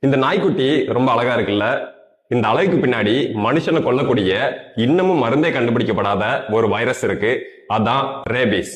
இந்த நாய்க்குட்டி ரொம்ப அழகா இருக்குல்ல. இந்த அழகுக்கு பின்னாடி மனுஷனை கொல்லக்கூடிய இன்னமும் மருந்தே கண்டுபிடிக்கப்படாத ஒரு வைரஸ் இருக்கு. அதான் ரேபிஸ்.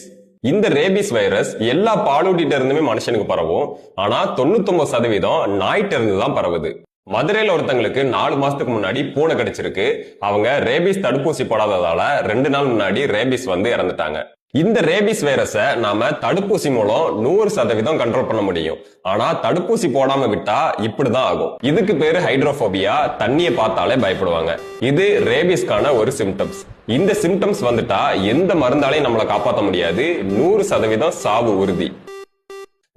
இந்த ரேபிஸ் வைரஸ் எல்லா பாலூட்டிட்ட இருந்துமே மனுஷனுக்கு பரவும். ஆனா 99% நாய்கிட்ட இருந்து தான் பரவுது. மதுரையில ஒருத்தங்களுக்கு 4 மாசத்துக்கு முன்னாடி பூனை கடிச்சிருக்கு. அவங்க ரேபிஸ் தடுப்பூசி போடாததால 2 நாள் முன்னாடி ரேபிஸ் வந்து இறந்துட்டாங்க. இந்த ரேபிஸ் வைரஸை நாம தடுப்பூசி மூலம் 100% கண்ட்ரோல் பண்ண முடியும். ஆனா தடுப்பூசி போடாம விட்டா இப்படிதான் ஆகும். இதுக்கு பேரு ஹைட்ரோபோபியா. தண்ணியை பார்த்தாலே பயப்படுவாங்க. இது ரேபிஸ்கான ஒரு சிம்டம்ஸ். இந்த சிம்டம்ஸ் வந்துட்டா எந்த மருந்தாலையும் நம்மளை காப்பாற்ற முடியாது. 100% சாவு உறுதி.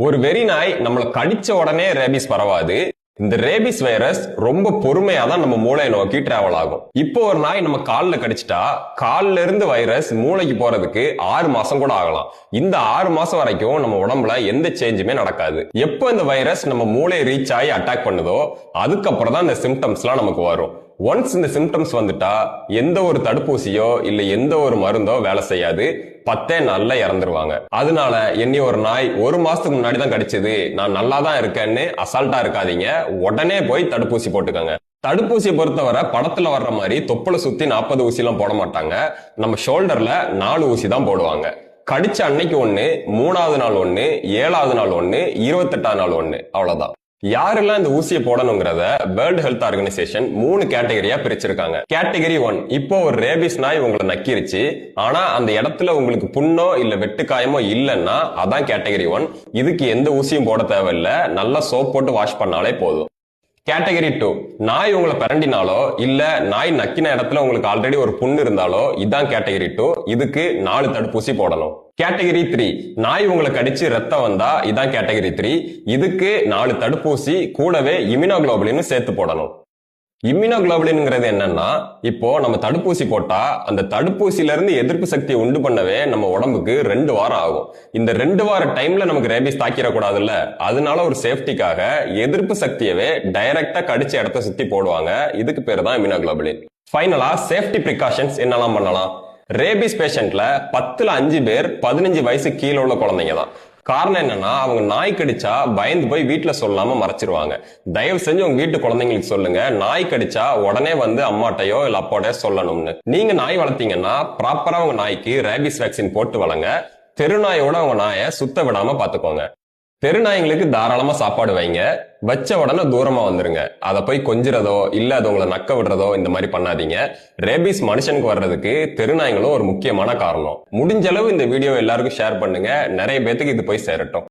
ஒரு வெறி நாய் நம்மளை கடிச்ச உடனே ரேபிஸ் பரவாது. இந்த ரேபிஸ் வைரஸ் ரொம்ப பொறுமையா தான் நம்ம மூளையை நோக்கி டிராவல் ஆகும். இப்போ ஒரு நாய் நம்ம கால்ல கடிச்சிட்டா கால்ல இருந்து வைரஸ் மூளைக்கு போறதுக்கு 6 மாசம் கூட ஆகலாம். இந்த 6 மாசம் வரைக்கும் நம்ம உடம்புல எந்த சேஞ்சுமே நடக்காது. எப்போ இந்த வைரஸ் நம்ம மூளையை ரீச் ஆகி அட்டாக் பண்ணுதோ அதுக்கப்புறம் தான் இந்த சிம்டம்ஸ் எல்லாம் நமக்கு வரும். ஒன்ஸ் இந்த சிம்டம்ஸ் வந்துட்டா எந்த ஒரு தடுப்பூசியோ இல்ல எந்த ஒரு மருந்தோ வேலை செய்யாது. 10 நாள்ல இறந்துருவாங்க. அதனால என்னை ஒரு நாய் 1 மாசத்துக்கு முன்னாடி தான் கடிச்சது, நான் நல்லா தான் இருக்கேன்னு அசால்ட்டா இருக்காதீங்க. உடனே போய் தடுப்பூசி போட்டுக்கோங்க. தடுப்பூசியை பொறுத்தவரை படத்துல வர்ற மாதிரி தொப்புளை சுத்தி 40 ஊசி எல்லாம் போட மாட்டாங்க. நம்ம ஷோல்டர்ல 4 ஊசி தான் போடுவாங்க. கடிச்ச அன்னைக்கு 1, 3வது நாள் 1, 7வது நாள் 1, 28வது நாள் 1, அவ்வளவுதான். யாரெல்லாம் இந்த ஊசியை போடணுங்கிறத வேர்ல்ட் ஹெல்த் ஆர்கனைசேஷன் 3 கேட்டகரியா பிரிச்சிருக்காங்க. கேட்டகரி 1, இப்போ ஒரு ரேபிஸ் நாய் உங்களை நக்கிருச்சு, ஆனா அந்த இடத்துல உங்களுக்கு புண்ணோ இல்ல வெட்டுக்காயமோ இல்லைன்னா அதான் கேட்டகரி 1. இதுக்கு எந்த ஊசியும் போட தேவையில்லை, நல்லா சோப் போட்டு வாஷ் பண்ணாலே போதும். கேட்டகரி 2, நாய் உங்களை பிரண்டினாலோ இல்ல நாய் நக்கின இடத்துல உங்களுக்கு ஆல்ரெடி ஒரு புண்ணு இருந்தாலோ இதான் கேட்டகரி 2. இதுக்கு 4 தடுப்பூசி போடணும். கேட்டகரி 3, நாய் உங்களை கடிச்சு ரத்தம் வந்தா இதான் கேட்டகரி 3. இதுக்கு 4 தடுப்பூசி கூடவே இம்யூனோகுளோபுலின் சேர்த்து போடணும். இம்யூனோகுளோபுலின்ங்கிறது என்னன்னா, இப்போ நம்ம தடுப்பூசி போட்டா அந்த தடுப்பூசியில இருந்து எதிர்ப்பு சக்தியை உண்டு பண்ணவே நம்ம உடம்புக்கு 2 வாரம் ஆகும். இந்த 2 வார டைம்ல நமக்கு ரேபிஸ் தாக்கிடக்கூடாதுல்ல, அதனால ஒரு சேஃப்டிக்காக எதிர்ப்பு சக்தியவே டைரக்டா கடிச்ச இடத்த சுத்தி போடுவாங்க. இதுக்கு பேரு தான் இம்யூனோகுளோபுலின். ஃபைனலா சேஃப்டி பிரிகாஷன்ஸ் என்னெல்லாம் பண்ணலாம்? ரேபிஸ் பேஷண்ட்ல 10ல் 5 பேர் 15 வயசு கீழே உள்ள குழந்தைங்க தான். காரணம் என்னன்னா, அவங்க நாய் கடிச்சா பயந்து போய் வீட்டுல சொல்லாம மறைச்சிருவாங்க. தயவு செஞ்சு உங்க வீட்டு குழந்தைங்களுக்கு சொல்லுங்க, நாய் கடிச்சா உடனே வந்து அம்மாட்டையோ இல்ல அப்பாட்டையோ சொல்லணும்னு. நீங்க நாய் வளர்த்தீங்கன்னா ப்ராப்பரா உங்க நாய்க்கு ரேபிஸ் வேக்சின் போட்டு வளங்க. தெருநாயோட உங்க நாயை சுத்த விடாம பாத்துக்கோங்க. தெருநாய்களுக்கு தாராளமா சாப்பாடு வைங்க. வச்ச உடனே தூரமா வந்துருங்க. அதை போய் கொஞ்சிறதோ இல்ல அது உங்களை நக்க விடுறதோ இந்த மாதிரி பண்ணாதீங்க. ரேபிஸ் மனுஷனுக்கு வர்றதுக்கு தெருநாய்களும் ஒரு முக்கியமான காரணம். முடிஞ்ச அளவு இந்த வீடியோ எல்லாருக்கும் ஷேர் பண்ணுங்க. நிறைய பேத்துக்கு இது போய் சேரட்டும்.